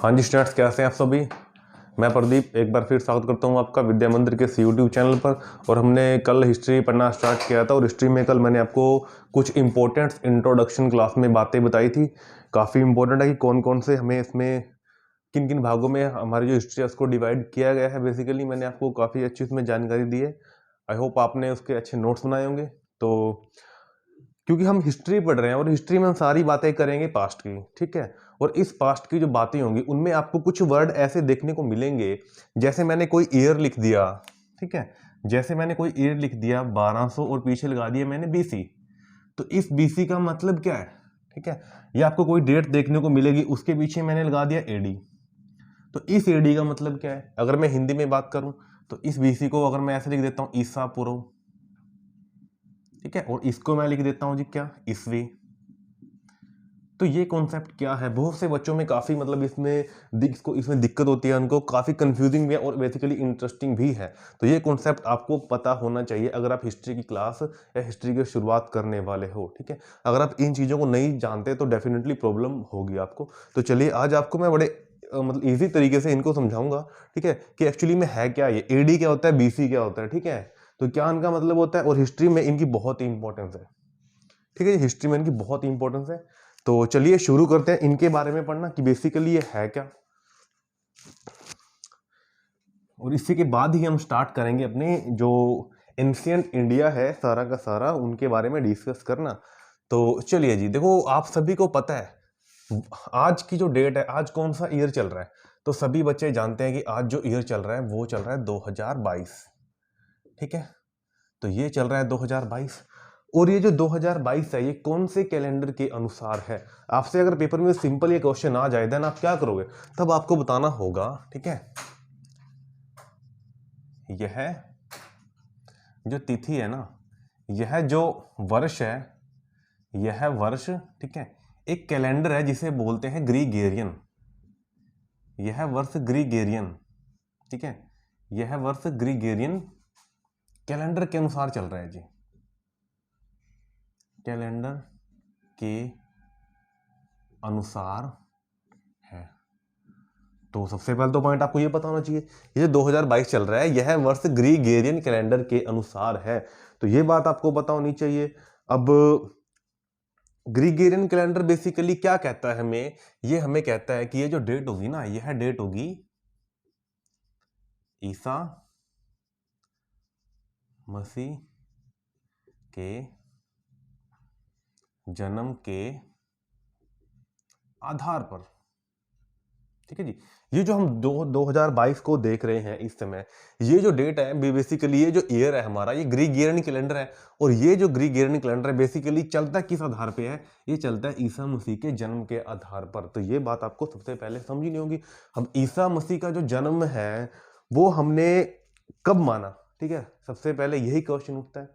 हाँ जी स्टूडेंट्स, कैसे हैं आप सभी। मैं प्रदीप एक बार फिर स्वागत करता हूँ आपका विद्या मंदिर के इस यूट्यूब चैनल पर। और हमने कल हिस्ट्री पढ़ना स्टार्ट किया था और हिस्ट्री में कल मैंने आपको कुछ इंपॉर्टेंट इंट्रोडक्शन क्लास में बातें बताई थी। काफ़ी इंपॉर्टेंट है कि कौन कौन से हमें इसमें किन किन भागों में हमारी जो हिस्ट्री है उसको डिवाइड किया गया है। बेसिकली मैंने आपको काफ़ी अच्छी उसमें जानकारी दी है। आई होप आपने उसके अच्छे नोट्स बनाए होंगे। तो क्योंकि हम हिस्ट्री पढ़ रहे हैं और हिस्ट्री में हम सारी बातें करेंगे पास्ट की, ठीक है। और इस पास्ट की जो बातें होंगी उनमें आपको कुछ वर्ड ऐसे देखने को मिलेंगे, जैसे मैंने कोई ईयर लिख दिया, ठीक है। जैसे मैंने कोई ईयर लिख दिया 1200 और पीछे लगा दिया मैंने बीसी, तो इस बीसी का मतलब क्या है, ठीक है। या आपको कोई डेट देखने को मिलेगी, उसके पीछे मैंने लगा दिया एडी, तो इस एडी का मतलब क्या है। अगर मैं हिंदी में बात करूं तो इस बीसी को अगर मैं ऐसे लिख देता हूं ईसा पूर्व, ठीक है, और इसको मैं लिख देता हूं जी क्या, ईस्वी। तो ये कॉन्सेप्ट क्या है, बहुत से बच्चों में काफ़ी मतलब इसमें दिक्कत होती है, उनको काफ़ी कंफ्यूजिंग भी है और बेसिकली इंटरेस्टिंग भी है। तो ये कॉन्सेप्ट आपको पता होना चाहिए अगर आप हिस्ट्री की क्लास या हिस्ट्री की शुरुआत करने वाले हो, ठीक है। अगर आप इन चीज़ों को नहीं जानते तो डेफिनेटली प्रॉब्लम होगी आपको। तो चलिए आज आपको मैं बड़े मतलब ईजी तरीके से इनको समझाऊंगा, ठीक है, कि एक्चुअली में है क्या ये, एडी क्या होता है, बीसी क्या होता है, ठीक है। तो क्या इनका मतलब होता है और हिस्ट्री में इनकी बहुत ही इंपॉर्टेंस है, ठीक है। हिस्ट्री में इनकी बहुत ही इंपॉर्टेंस है। तो चलिए शुरू करते हैं इनके बारे में पढ़ना कि बेसिकली ये है क्या, और इसी के बाद ही हम स्टार्ट करेंगे अपने जो एंशिएंट इंडिया है सारा का सारा उनके बारे में डिस्कस करना। तो चलिए जी, देखो आप सभी को पता है आज की जो डेट है, आज कौन सा ईयर चल रहा है। तो सभी बच्चे जानते हैं कि आज जो ईयर चल रहा है वो चल रहा है 2022, ठीक है। तो ये चल रहा है 2022, और ये जो 2022 है ये कौन से कैलेंडर के अनुसार है। आपसे अगर पेपर में सिंपल ये क्वेश्चन आ जाए देन आप क्या करोगे, तब आपको बताना होगा, ठीक है। यह जो तिथि है ना, यह जो वर्ष है, यह वर्ष, ठीक है, एक कैलेंडर है जिसे बोलते हैं ग्रीगेरियन। यह वर्ष ग्रीगेरियन, ठीक है, यह वर्ष ग्रीगेरियन कैलेंडर के अनुसार चल रहा है जी, कैलेंडर के अनुसार है। तो सबसे पहले तो पॉइंट आपको ये पता होना चाहिए, ये 2022 चल रहा है, यह वर्ष ग्रीगेरियन कैलेंडर के अनुसार है। तो ये बात आपको पता होनी चाहिए। अब ग्रीगेरियन कैलेंडर बेसिकली क्या कहता है हमें, ये हमें कहता है कि ये जो डेट होगी ना, यह डेट होगी ईसा मसीह के जन्म के आधार पर, ठीक है जी। ये जो हम 2022 को देख रहे हैं इस समय, ये जो डेट है बेसिकली ये जो ईयर है हमारा, ये ग्रीगेरियन कैलेंडर है। और ये जो ग्रीगेरियन कैलेंडर है बेसिकली चलता किस आधार पे है, ये चलता है ईसा मसीह के जन्म के आधार पर। तो ये बात आपको सबसे पहले समझनी होगी। अब ईसा मसीह का जो जन्म है वो हमने कब माना, ठीक है, सबसे पहले यही क्वेश्चन उठता है,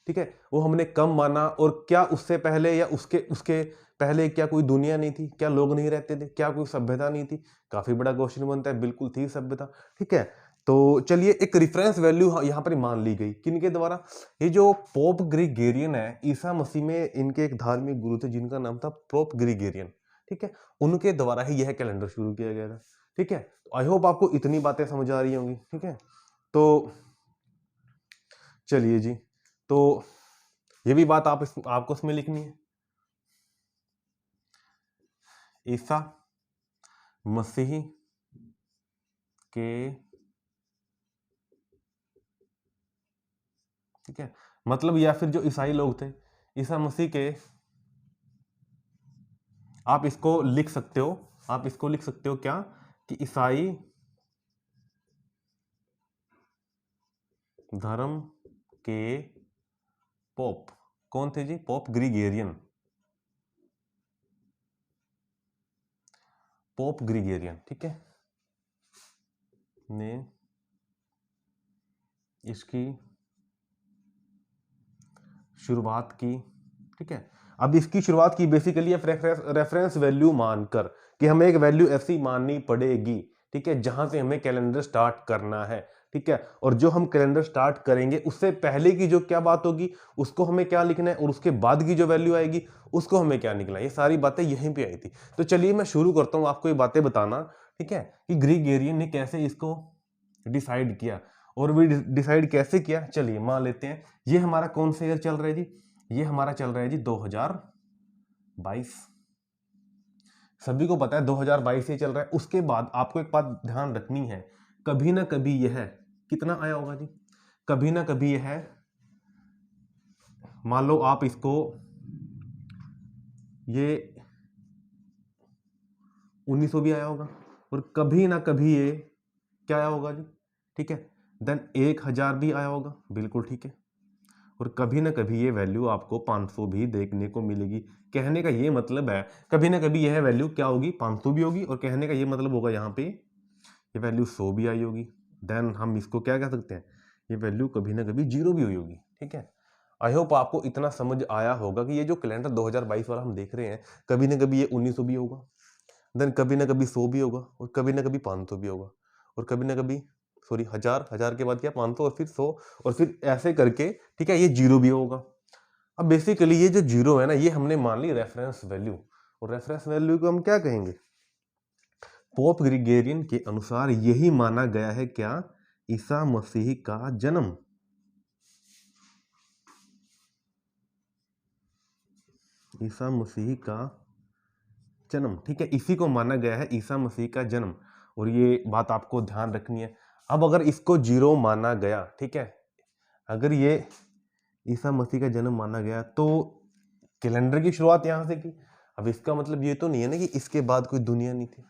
ठीक है। वो हमने कब माना, और क्या उससे पहले या उसके उसके पहले क्या कोई दुनिया नहीं थी, क्या लोग नहीं रहते थे, क्या कोई सभ्यता नहीं थी। काफी बड़ा क्वेश्चन बनता है, बिल्कुल थी सभ्यता, ठीक है। तो चलिए एक रेफरेंस वैल्यू यहाँ पर मान ली गई किनके द्वारा, ये जो पोप ग्रीगेरियन है, ईसा मसीह में इनके एक धार्मिक गुरु थे जिनका नाम था पोप ग्रीगेरियन, ठीक है, उनके द्वारा ही यह कैलेंडर शुरू किया गया था, ठीक है। आई होप आपको इतनी बातें समझ आ रही होंगी, ठीक है। तो चलिए जी, तो ये भी बात आपको इसमें लिखनी है, ईसा मसीह के, ठीक है, मतलब या फिर जो ईसाई लोग थे, ईसा मसीह के, आप इसको लिख सकते हो, आप इसको लिख सकते हो क्या, कि ईसाई धर्म के पोप कौन थे जी, पोप ग्रीगेरियन, पोप ग्रीगेरियन, ठीक है, ने इसकी शुरुआत की, ठीक है। अब इसकी शुरुआत की बेसिकली रेफरेंस वैल्यू मानकर, कि हमें एक वैल्यू ऐसी माननी पड़ेगी, ठीक है, जहां से हमें कैलेंडर स्टार्ट करना है, ठीक है। और जो हम कैलेंडर स्टार्ट करेंगे उससे पहले की जो क्या बात होगी उसको हमें क्या लिखना है, और उसके बाद की जो वैल्यू आएगी उसको हमें क्या निकलना है, ये सारी बातें यहीं पे आई थी। तो चलिए मैं शुरू करता हूं आपको ये बातें बताना, ठीक है, कि ग्रीगेरियन ने कैसे इसको डिसाइड किया, और भी डिसाइड कैसे किया। चलिए मान लेते हैं ये हमारा कौन सा ईयर चल रहा है जी, ये हमारा चल रहा है जी 2022। सभी को पता है 2022 से चल रहा है। उसके बाद आपको एक बात ध्यान रखनी है, कभी ना कभी यह कितना आया होगा जी, कभी ना कभी यह, मान लो आप इसको ये 1900 भी आया होगा, और कभी ना कभी ये क्या आया होगा जी, ठीक है, देन 1000 भी आया होगा, बिल्कुल ठीक है, और कभी ना कभी ये वैल्यू आपको 500 भी देखने को मिलेगी। कहने का ये मतलब है कभी ना कभी यह वैल्यू क्या होगी, 500 भी होगी, और कहने का ये मतलब होगा यहाँ पे ये वैल्यू 100 भी आई होगी। देन हम इसको क्या कह सकते हैं, ये वैल्यू कभी ना कभी 0 भी हुई होगी। ठीक है, आई होप आपको इतना समझ आया होगा कि ये जो कैलेंडर 2022 वाला हम देख रहे हैं, कभी ना कभी ये 1900 भी होगा, देन कभी ना कभी 100 भी होगा, और कभी ना कभी 500 भी होगा, और कभी ना कभी सॉरी 1000 के बाद क्या 500, और फिर 100, और फिर ऐसे करके, ठीक है, ये 0 भी होगा। अब बेसिकली ये जो 0 है ना, ये हमने मान ली रेफरेंस वैल्यू, और रेफरेंस वैल्यू को हम क्या कहेंगे, पोप ग्रीगोरियन के अनुसार यही माना गया है क्या, ईसा मसीह का जन्म। ईसा मसीह का जन्म, ठीक है, इसी को माना गया है ईसा मसीह का जन्म, और ये बात आपको ध्यान रखनी है। अब अगर इसको 0 माना गया, ठीक है, अगर ये ईसा मसीह का जन्म माना गया, तो कैलेंडर की शुरुआत यहाँ से की। अब इसका मतलब ये तो नहीं है ना कि इसके बाद कोई दुनिया नहीं थी,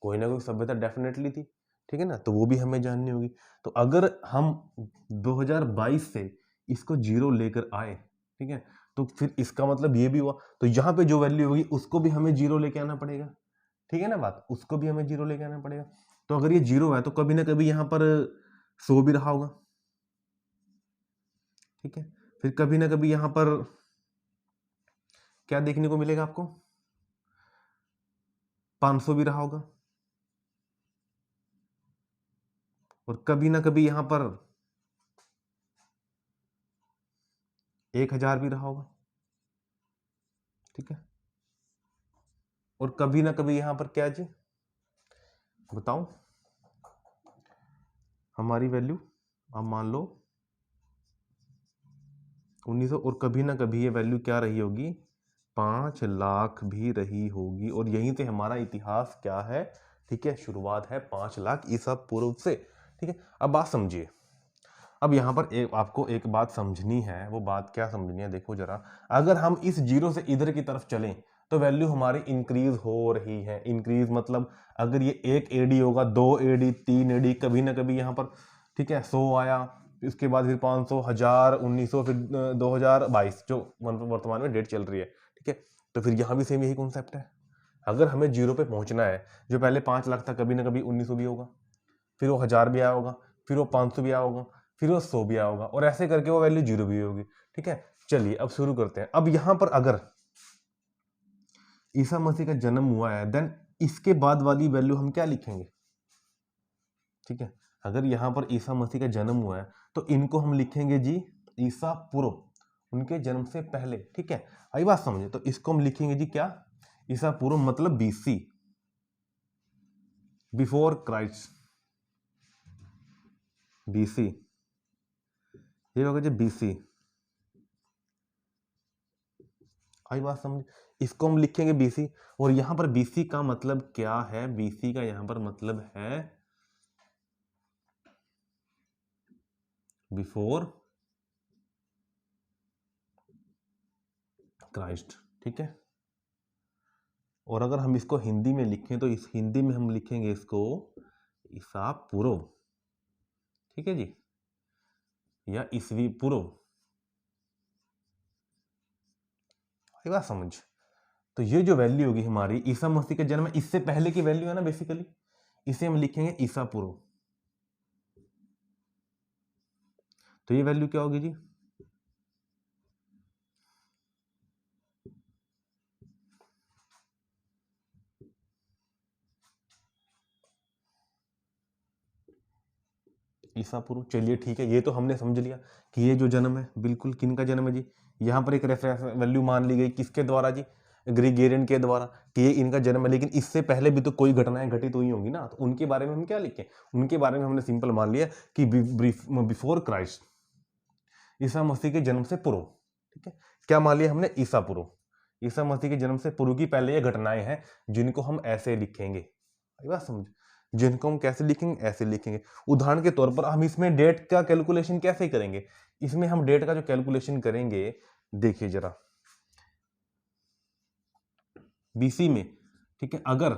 कोई ना कोई सभ्यता डेफिनेटली थी, ठीक है ना, तो वो भी हमें जाननी होगी। तो अगर हम 2022 से इसको 0 लेकर आए, ठीक है, तो फिर इसका मतलब ये भी हुआ, तो यहाँ पे जो वैल्यू होगी उसको भी हमें 0 लेके आना पड़ेगा, ठीक है ना बात, उसको भी हमें 0 लेके आना पड़ेगा। तो अगर ये 0 है तो कभी ना कभी यहाँ पर 100 भी रहा होगा, ठीक है, फिर कभी ना कभी यहाँ पर क्या देखने को मिलेगा आपको, 500 भी रहा होगा, और कभी ना कभी यहाँ पर 1000 भी रहा होगा, ठीक है, और कभी ना कभी यहाँ पर क्या जी, बताओ हमारी वैल्यू, आप मान लो 1900, और कभी ना कभी ये वैल्यू क्या रही होगी, 5 लाख भी रही होगी, और यहीं से हमारा इतिहास क्या है, ठीक है, शुरुआत है 5 लाख ईसा पूर्व से। ठीक है, अब बात समझिए, अब यहाँ पर आपको एक बात समझनी है, वो बात क्या समझनी है, देखो जरा, अगर हम इस 0 से इधर की तरफ चलें तो वैल्यू हमारी इंक्रीज हो रही है। इंक्रीज मतलब अगर ये 1 एडी होगा, 2 एडी, 3 एडी, कभी ना कभी यहाँ पर, ठीक है, 100 आया, इसके बाद फिर 500, 1000, 1900, फिर 2022 जो वर्तमान में डेट चल रही है, ठीक है, तो फिर यहाँ भी सेम यही कॉन्सेप्ट है। अगर हमें 0 पे पहुंचना है, जो पहले 5 लाख था, कभी ना कभी 1900 भी होगा, फिर वो 1000 भी आया होगा, फिर वो 500 भी आया होगा, फिर वो 100 भी आया होगा, और ऐसे करके वो वैल्यू 0 भी होगी। ठीक है, चलिए अब शुरू करते हैं। अब यहां पर अगर ईसा मसीह का जन्म हुआ है, देन इसके बाद वाली वैल्यू हम क्या लिखेंगे, ठीक है, अगर यहां पर ईसा मसीह का जन्म हुआ है तो इनको हम लिखेंगे जी ईसा पूर्व, उनके जन्म से पहले। ठीक है, आई बात समझे, तो इसको हम लिखेंगे जी क्या, ईसा पूर्व, मतलब बीसी, बिफोर क्राइस्ट, बीसी, ये होगा जी बीसी। आई बात समझ, इसको हम लिखेंगे बीसी, और यहां पर बीसी का मतलब क्या है, बीसी का यहां पर मतलब है बिफोर क्राइस्ट। ठीक है, और अगर हम इसको हिंदी में लिखें तो इस हिंदी में हम लिखेंगे इसको ईसा पूर्व, ठीक है जी, या ईसवी पूर्व। आई बात समझ, तो ये जो वैल्यू होगी हमारी ईसा मसीह का जन्म, इससे पहले की वैल्यू है ना बेसिकली, इसे हम लिखेंगे ईसा पूर्व। तो ये वैल्यू क्या होगी जी, ईसा पूर्व। चलिए ठीक है, ये तो हमने समझ लिया कि ये जो जन्म है बिल्कुल किन का जन्म है जी। यहाँ पर एक रेफरेंस वैल्यू मान ली गई, किसके द्वारा जी, ग्रिगोरियन के द्वारा कि ये इनका जन्म है, लेकिन इससे पहले भी तो कोई घटनाएं घटित हुई होंगी ना, तो उनके बारे में हम क्या लिखें? उनके बारे में हमने सिंपल मान लिया कि बिफोर क्राइस्ट, ईसा मसीह के जन्म से पूर्व। ठीक है, क्या मान लिया हमने? ईसा पूर्व, ईसा मसीह के जन्म से पूर्व की पहले ये घटनाएं हैं जिनको हम ऐसे लिखेंगे। ये बात समझ, जिनको हम कैसे लिखेंगे? ऐसे लिखेंगे। उदाहरण के तौर पर हम इसमें डेट का कैलकुलेशन कैसे करेंगे? इसमें हम डेट का जो कैलकुलेशन करेंगे, देखिए जरा, बीसी में, ठीक है, अगर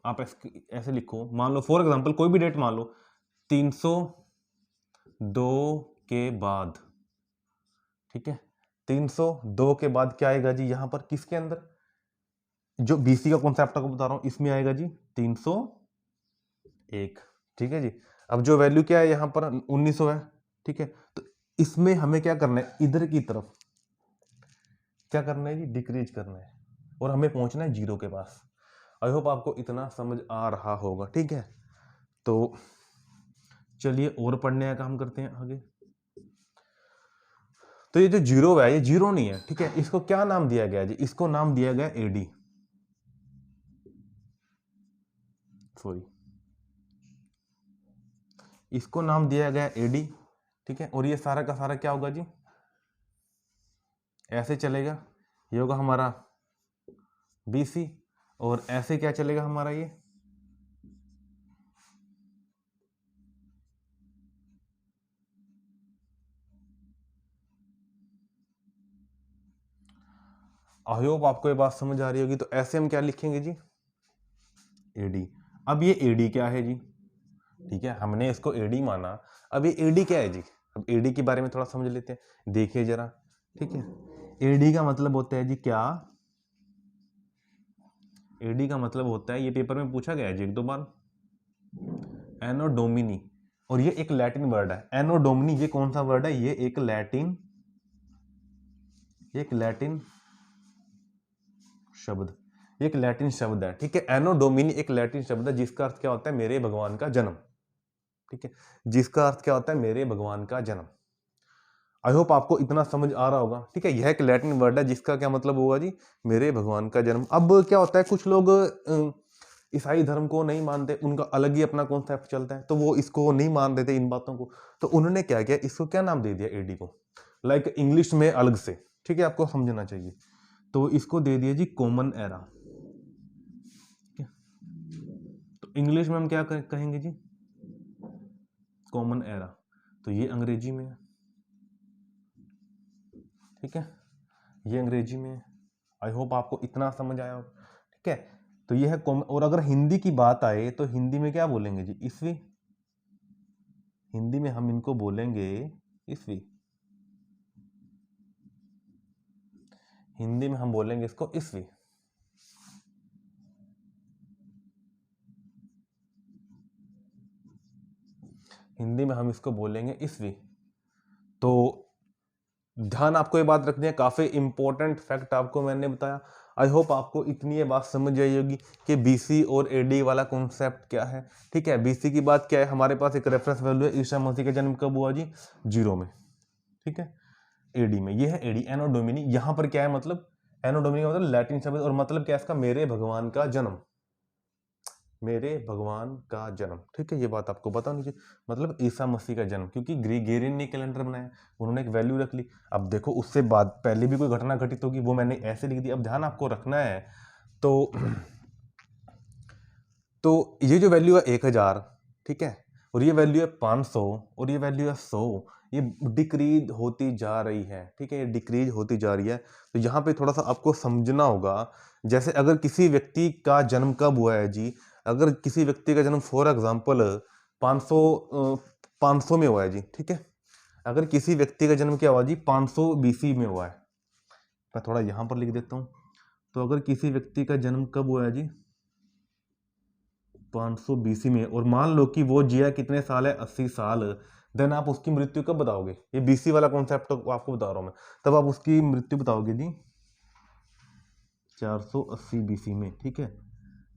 आप ऐसे लिखो, मान लो फॉर एग्जांपल कोई भी डेट मान लो 302 के बाद, ठीक है, 302 के बाद क्या आएगा जी यहां पर? किसके अंदर? जो बीसी का कॉन्सेप्ट आपको बता रहा हूं, इसमें आएगा जी 301। ठीक है जी। अब जो वैल्यू क्या है यहां पर? 1900 है। ठीक है, तो इसमें हमें क्या करना है? इधर की तरफ क्या करना है जी? डिक्रीज करना है, और हमें पहुंचना है 0 के पास। आई होप आपको इतना समझ आ रहा होगा। ठीक है, तो चलिए और पढ़ने का काम करते हैं आगे। तो ये जो 0 है, ये 0 नहीं है। ठीक है, इसको क्या नाम दिया गया जी? इसको नाम दिया गया एडी, सॉरी, इसको नाम दिया गया एडी। ठीक है, और ये सारा का सारा क्या होगा जी? ऐसे चलेगा, ये होगा हमारा बीसी, और ऐसे क्या चलेगा हमारा? ये आई होप आपको ये बात समझ आ रही होगी। तो ऐसे हम क्या लिखेंगे जी? एडी। अब ये एडी क्या है जी? ठीक है, हमने इसको एडी माना, अब ये एडी क्या है जी? अब एडी के बारे में थोड़ा समझ लेते हैं, देखिए जरा। ठीक है, एडी का मतलब होता है जी क्या? एडी का मतलब होता है, ये पेपर में पूछा गया है जी 1-2 बार, एनो डोमिनी, और ये एक लैटिन वर्ड है। एनो डोमिनी ये कौन सा वर्ड है? ये एक लैटिन शब्द, एक लैटिन शब्द है। ठीक है, एनो डोमिनी एक लैटिन शब्द है जिसका अर्थ क्या होता है? मेरे भगवान का जन्म। ठीक है, जिसका अर्थ क्या होता है? मेरे भगवान का जन्म। आई होप आपको इतना समझ आ रहा होगा। ठीक है, यह एक लैटिन वर्ड है जिसका क्या मतलब होगा जी? मेरे भगवान का जन्म। अब क्या होता है, कुछ लोग ईसाई धर्म को नहीं मानते, उनका अलग ही अपना कॉन्सेप्ट चलता है, तो वो इसको नहीं मान देते इन बातों को, तो उन्होंने क्या किया? इसको क्या नाम दे दिया एडी को? लाइक इंग्लिश में अलग से, ठीक है, आपको समझना चाहिए, तो इसको दे दिया जी कॉमन एरा। तो इंग्लिश में हम क्या कहेंगे जी? Common era. तो ये अंग्रेजी में है। ठीक है, ये अंग्रेजी में है। आई होप आपको इतना समझ आया हो। ठीक है, तो ये है कॉमन। और अगर हिंदी की बात आए तो हिंदी में क्या बोलेंगे जी? ईस्वी। हिंदी में हम इनको बोलेंगे ईस्वी। हिंदी में हम बोलेंगे इसको ईस्वी। हिंदी में हम इसको बोलेंगे ईस्वी। तो ध्यान आपको ये बात रखनी है, काफी इंपॉर्टेंट फैक्ट आपको मैंने बताया। आई होप आपको इतनी ये बात समझ आई होगी कि बीसी और एडी वाला कॉन्सेप्ट क्या है। ठीक है, बीसी की बात क्या है? हमारे पास एक रेफरेंस वैल्यू है, ईसा मसीह का जन्म कब हुआ जी? 0 में। ठीक है, एडी में, ये है एडी, एनो डोमिनी। यहां पर क्या है मतलब? एनो डोमिनी का मतलब लैटिन शब्द, और मतलब क्या है इसका? मेरे भगवान का जन्म, मेरे भगवान का जन्म। ठीक है, ये बात आपको बतानी चाहिए, मतलब ईसा मसीह का जन्म, क्योंकि ग्रिगोरियन ने कैलेंडर बनाया, उन्होंने एक वैल्यू रख ली। अब देखो उससे बाद पहले भी कोई घटना घटित होगी, वो मैंने ऐसे लिख दी। अब ध्यान आपको रखना है, तो ये जो वैल्यू है 1000, ठीक है, और ये वैल्यू है 500, और ये वैल्यू है 100, ये डिक्रीज होती जा रही है। ठीक है, ये डिक्रीज होती जा रही है। तो यहाँ पे थोड़ा सा आपको समझना होगा। जैसे अगर किसी व्यक्ति का जन्म कब हुआ है जी? अगर किसी व्यक्ति का जन्म फॉर एग्जाम्पल 500 500 में हुआ है जी, ठीक है, अगर किसी व्यक्ति का जन्म क्या हुआ जी? 500 बीसी में हुआ है। मैं थोड़ा यहाँ पर लिख देता हूँ। तो अगर किसी व्यक्ति का जन्म कब हुआ है जी? 500 बीसी में, और मान लो कि वो जिया कितने साल है? 80 साल। देन आप उसकी मृत्यु कब बताओगे? ये बीसी वाला कॉन्सेप्ट तो आपको बता रहा हूं मैं। तब आप उसकी मृत्यु बताओगे जी 480 बीसी में। ठीक है,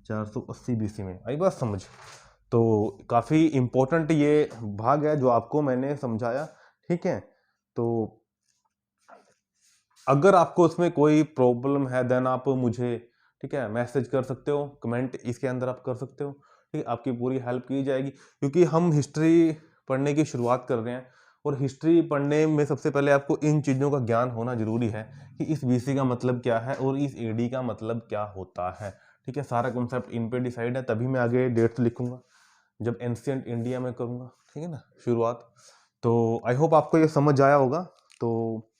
480 बीसी में। आई बात समझ? तो काफी इंपॉर्टेंट ये भाग है जो आपको मैंने समझाया। ठीक है, तो अगर आपको उसमें कोई प्रॉब्लम है देन आप मुझे, ठीक है, मैसेज कर सकते हो, कमेंट इसके अंदर आप कर सकते हो, ठीक है, आपकी पूरी हेल्प की जाएगी। क्योंकि हम हिस्ट्री पढ़ने की शुरुआत कर रहे हैं और हिस्ट्री पढ़ने में सबसे पहले आपको इन चीज़ों का ज्ञान होना जरूरी है कि इस बीसी का मतलब क्या है और इस एडी का मतलब क्या होता है, ठीक है। सारा कॉन्सेप्ट इन पे डिसाइड है, तभी मैं आगे डेट्स लिखूंगा जब एंशियंट इंडिया में करूंगा, ठीक है ना, शुरुआत। तो आई होप आपको ये समझ आया होगा। तो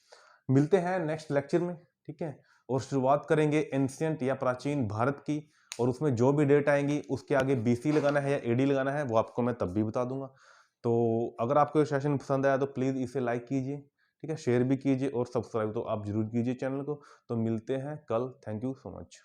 मिलते हैं नेक्स्ट लेक्चर में, ठीक है, और शुरुआत करेंगे एंशियंट या प्राचीन भारत की, और उसमें जो भी डेट आएंगी उसके आगे बीसी लगाना है या एडी लगाना है वो आपको मैं तब भी बता दूंगा। तो अगर आपको ये सेशन पसंद आया तो प्लीज़ इसे लाइक कीजिए, ठीक है, शेयर भी कीजिए और सब्सक्राइब तो आप जरूर कीजिए चैनल को। तो मिलते हैं कल, थैंक यू सो मच।